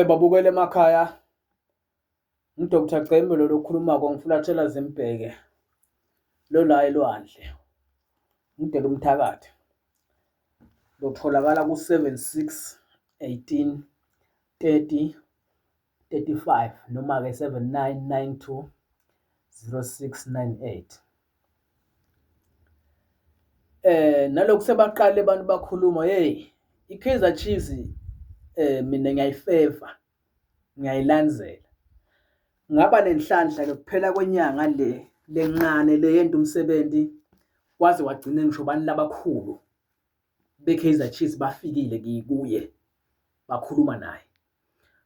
Babukela emakhaya, ngu-Dr. Cembe lo okhulumako ngifulathela Zimbheke lo la elwandle, ngidela umthakathi. Lotholakala ku-76 18 30 35 noma-ke 7992 0698. Nalokhu sebaqale abantu bakhuluma i-Kaizer Chiefs mina ngiyayifeva, ngiyayilandzela. Ngaba nenhlanhla lokuphela kwenyanga lencane le yenta umsebenzi kwaze wagcina ngisho bani labakhulu be-Kaizer Chiefs bafikile kuye bakhuluma naye.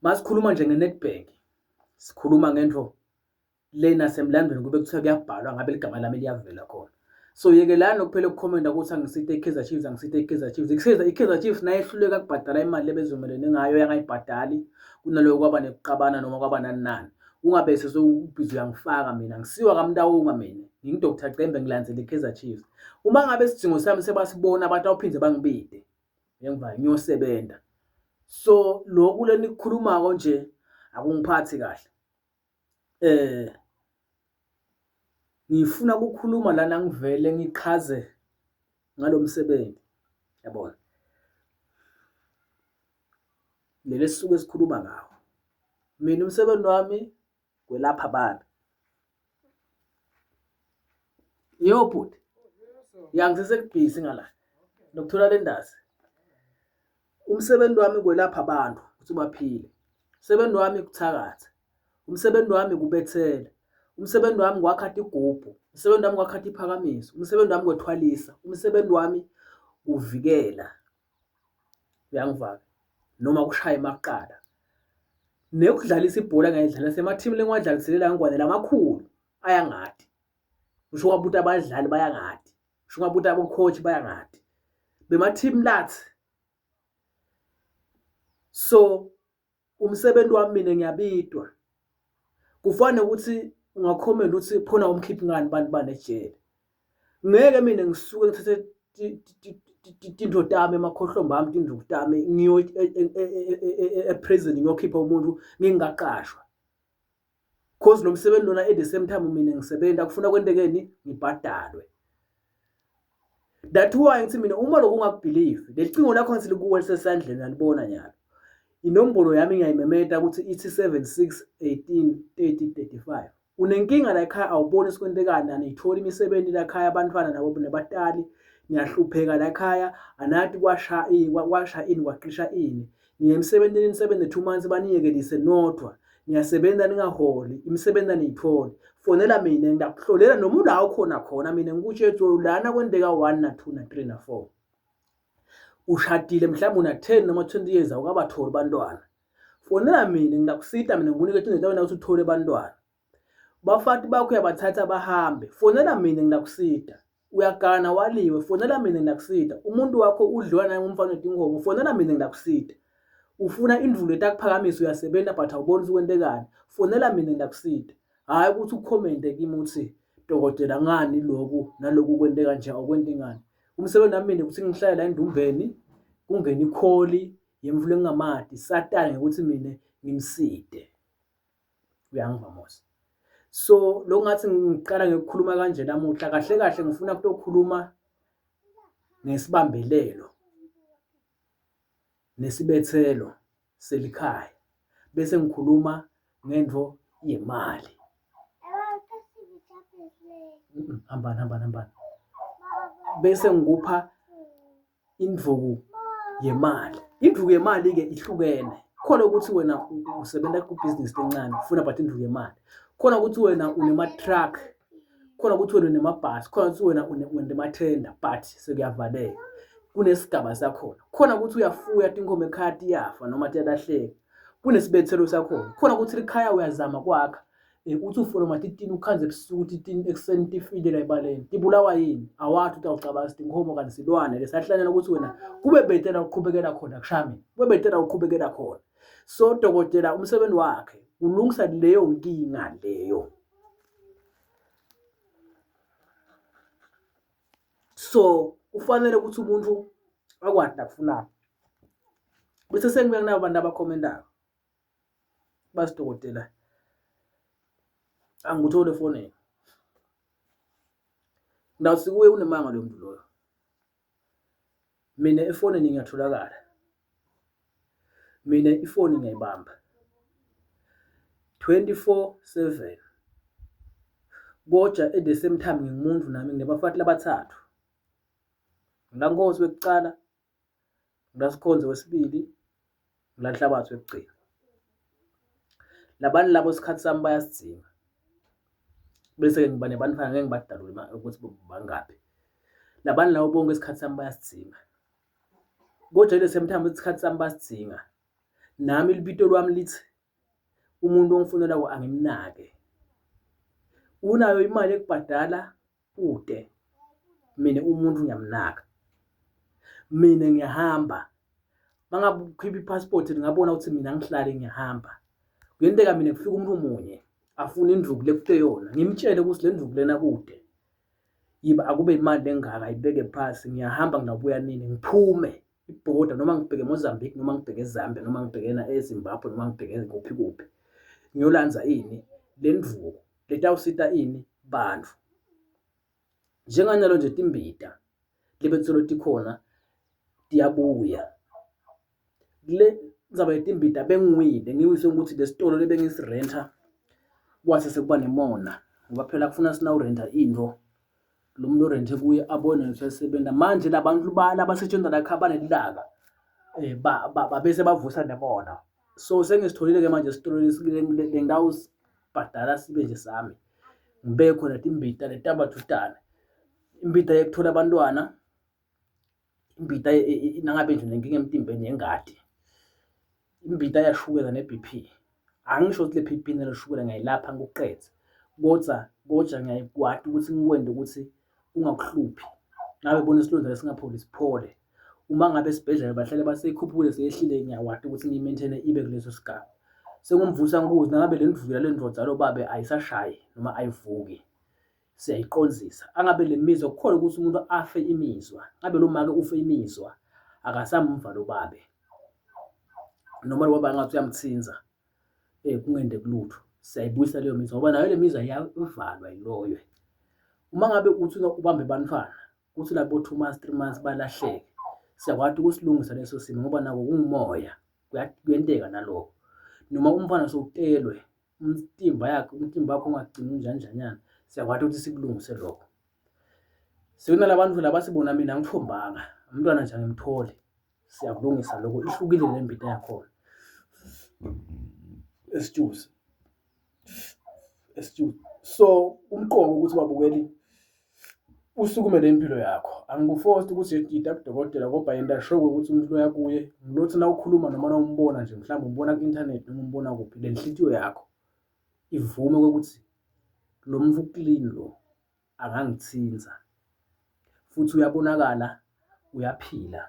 Masikhuluma nje nge-Nedbank, sikhuluma ngento lena semlandweni kube kuthiwa kuyabhalwa ngabe ligama lami liyavela khona. So yekelani nokuphela ukukhomenta ukuthi angisithe i-Kaizer Chiefs, angisithe i-Kaizer Chiefs. I-Kaizer Chiefs naye ehluleka ukubhadala imali ebezomelene ngayo yangayibhadali kunaloyo kwaba nekuqabana noma kwaba nani. Ungabe sesubhizi uyangifaka mina, ngisiwa kaMtawunga mina, ngingu-Dr. Cembe ngilandzela i-Kaizer Chiefs. Uma ngabe isidingo sami sebasibona abantu awuphinde bangibide, ngiyengivayo ngiyosebenza. So lokhu leni kukhulumako nje akungiphathi kahle. Ngifuna ukukhuluma lana ngivele ngichaze ngalo msebenzi, yabona. Leli sisuke sikhuluma ngawo. Mina umsebenzi wami kwelapha abantu. Bhuti, yangisesebhizi ngala nokuthola le ndazi. Umsebenzi wami kwelapha abantu ukuthi baphile. Umsebenzi wami kuthakatha. Umsebenzi wami kubethela. Umsebenzi wami kwakhatha igubhu. Umsebenzi wami kwakhatha iphakamiso. Umsebenzi wami kwethwalisa. Umsebenzi wami uvikela. Uyangivaka noma kushaya emaqala. Nekudlalisa ibhola ngayidlala sema-team lengiwadlaliselela ngikwanele amakhulu ayangadi. Ngisho ngabuthi abadlali bayangadi. Ngisho ngabuthi abo-coach bayangadi. Bema-team lathi. So umsebenzi wami mina ngiyabidwa. Kufanele ukuthi ungakhomenta ukuthi khona umkhiphi ngani bani ejele. Ngeke mina ngisuke ngithathe tinto tami emakhohlombe ami tinduku tami ngiyo e-prison ngiyokhipha umuntu ngingaqashwa. Cause lo msebenzi lona at the same time mina ngisebenza kufuna kwentekeni ngibhadalwe. That's why ngithi mina uma lokhu ungakubelieve lecingo lakho ngithi likuwe lisesandleni uyalibona nyalo. Inombolo yami ngiyayimemeta ukuthi ithi 76 18 30 35. Unenkinga la ekhaya awuboni sikwentekani, aniyitholi imisebenzi la ekhaya abantwana nabo nebatali, niyahlupheka la ekhaya, anathi kwasha ini kwaqisha ini. Niye emsebenzini nisebenze 2 months baniyekelise nodwa. Niyasebenza ningaholi, imisebenzi aniyitholi. Fonela mina ngiyakuhlolela noma ula khona mina ngikutshethu lana kwenteka 1 na 2 na 3 na 4. Ushadile mhlawumbe una 10 noma 20 years awukabatholi bantwana. Fonela mina ngiyakusita mina ngikunike indlela wena ukuthi uthole bantwana. Bafati bakho uyabathatha bahambe. Fonela mina ngiyakusita. Uyagana waliwe, fonela mina ngiyakusita. Umuntu wakho udliwa naye umfana wedingomo, fonela mina ngiyakusita. Ufuna indvulo etakuphakamisa uyasebenza but awuboni ukwentekani, fonela mina ngiyakusita. Hayi ukuthi ukhomente kimi uthi dokotela ngani lokhu naloku kwenteka nje awukwenti ngani. Umsebenzi wami mina ukuthi ngihlale la endumbeni kungena ikholi yemvulo engamadi satani ukuthi mina ngimside. Uyangiva mos. So lo ngathi ngiqala ngekukhuluma kanje namuhla kahle kahle ngifuna ukukhuluma nesibambelelo nesibethelo selikhaya bese ngikhuluma ngento yemali. Hambani. Bese ngikupha indvuku yemali. Indvuku yemali ke ihlukene. Khona ukuthi wena usebenza ku-business lencane ufuna but indvuku yemali. Khona ukuthi wena unema-truck, khona ukuthi wena unemabhasi, khona ukuthi wena unemathenda but sekuyavaleka. Kunesigaba sakhona. Khona ukuthi uyafuya tinkomo ekhaya tiyafa noma tiyalahleka. Kunesibethelo sakhona. Khona ukuthi likhaya uyazama kwakha. Uthi ufoloma titini ukhanze ebusuku titini ekuseni tifile la ebaleni. Tibulawa yini? Awathi ukuthi awucabanga inkomo kanti silwane lesahlanyela ukuthi wena kube betela uqhubekela khona kushami. Kube betela uqhubekela khona. So dokotela umsebenzi wakhe ulungisa leyo nkinga leyo. So ufanele ukuthi umuntu akwazi akufunako. Bese sengibuya kunabo abantu abakhomentayo. basidokotela angikuthole efonini. Ngawuthi kuwe unemanga lo muntu loyo. Mina efonini ngiyatholakala. Mina ifoni ngiyayibamba 24/7. Kodwa at the same time ngingumuntu nami nginebafathi labathathu. Ngilankosi wekucala, ngilasikhonzo wesibili, ngilahlabathi wekugcina. Labantu labo isikhathi sami bayasidinga. Bese-ke ngiba nebantwana ngeke ngibadalule ukuthi bangaphi. Labantu labo bonke isikhathi sami bayasidinga. Kodwa at the same time isikhathi sami basidinga. Nami libito lwami lithi umuntu ongifunelayo angimnake. Unayo imali ekubhadala ude. Mina umuntu ngiyamnaka. Mina ngiyahamba. Mangabe ukhipha ipassport ngabona ukuthi mina ngihlale ngiyahamba. Kuyenteka mina kufika umuntu omunye afuna indlubu lekuteyona. Ngimtshele ukuthi le ndlubu lena kude. Yiba akube imali engaka ayibeke phansi ngiyahamba nginabuya nini ngiphume ibhoda noma ngibheke eMozambique noma ngibheke eZambia noma ngibhekena eZimbabwe noma ngibheke kuphi. Ngiyolanza ini le ndvuku letawusita ini bantu. Njenganyalo nje timbita lebetselo tikhona tiyabuya. Le ngizabe timbita bengiwile ngiwise ukuthi lesitolo lebengisirenta kwase sekuba nemona ngoba phela kufuna sina urenta into lo muntu orente kuye abone ukuthi usebenza manje labantu labasetshenziswa la khaba nelilaka babese bavusa nemona. So sengisitholile ke manje isitolo lendawo sibhadala sibe nje sami. Ngibe khona timbita letabathutana. Imbita yekuthola abantwana. Imbita nangabe nje nenkinga emtimbeni yengadi. Imbita yashukela ne-BP. Angisho ukuthi le-BP nelishukela ngiyayilapha ngokuqedza. Kodwa ngiyayikwata ukuthi ngikwende ukuthi ungakuhluphi. Ngabe bona isilonda lesingapholi siphole. Uma ngabe esibhedlela bahlale basekhuphule seyehlile ngiyawata ukuthi ngimaintaine ibe kuleso sigaba. Sengumvusa ngikuthi nangabe le ndvukela le ndvodza lo babe ayisashayi noma ayivuki. Siyayiqonzisa. Angabe le mizwa kukhona ukuthi umuntu afe imizwa. Ngabe lo make ufe imizwa akasamva lo babe. Noma lo baba ngathi uyamthinza. Kungende kulutho. Siyayibuyisa leyo mizwa ngoba nayo le mizwa iyavalwa yiloyo. Uma ngabe uthi ubambe bantwana, uthi labo 2 months 3 months balahleke. Siyakwati ukusilungisa leso simo ngoba nako kungumoya. Kuyenteka naloko. Noma umfana sowutelwe umtimba wakho ungagcini unjanjanyana. Siyakwati ukuthi sikulungise lokho. Sekunalabantu labasibona mina ngithombanga. Umntwana nje ngimthole. Siyakulungisa lokho ihlukile le mbita yakhona. Excuse. So umqondo ukuthi babukeli usukumele impilo yakho. Angikuforce ukuthi yita kudokotela ngoba yena show ukuthi umuntu lo yakuye. Ngilothi na ukhuluma noma umbona nje mhlawumbe umbona ku internet noma umbona kuphi le nhliziyo yakho ivume ukuthi lo muntu uclean lo angangithinza. Futhi uyabonakala uyaphila.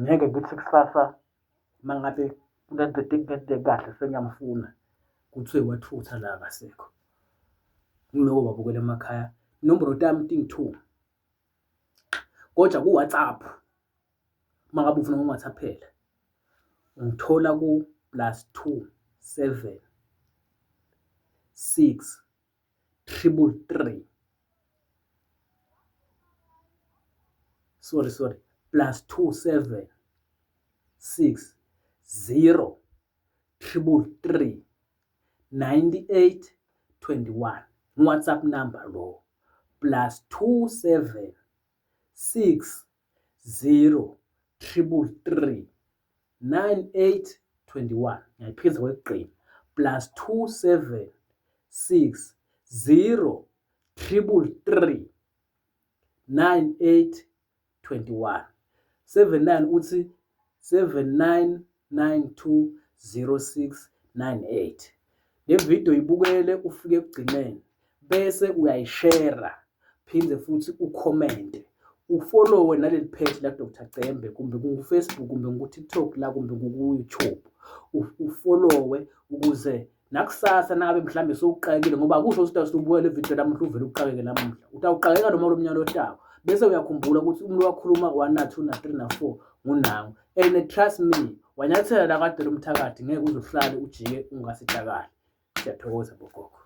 Ngeke ngithi kusasa mangabe kunento kahle sengiyamfuna kuthiwe wathutha la akasekho. Ngiloko babukela emakhaya. Inombolo yami ting 2. Kodwa ku WhatsApp mangabe ufuna uWhatsApp phela ungithola ku +2 7 6 333 sorry +2 7 6 0 333 98 21. WhatsApp number lo +2 7 6 0 333 98 21. Ngiyaphinza kweqini +2 7 6 0 333 98 21. 79 uthi 79920698. Le video ibukele ufike ekugcineni bese uyayishare phinde futhi ucommente ufollowe naleli page la Dr. Cembe kumbe ku Facebook kumbe ku TikTok la kumbe ku YouTube ufollowe ukuze nakusasa nangabe mhlambe sowuqakile ngoba kusho ukuthi usubuka le video lamuhla uvela uqakeke namuhla utawuqakeka noma lo mnyalo otawo bese uyakhumbula ukuthi umuntu wakhuluma 1 na 2 na 3 na 4 ngunangu and trust me wanyathela la kade lomthakathi ngeke uze uhlale ujike ungasitakali. Siyathokoza bogogo.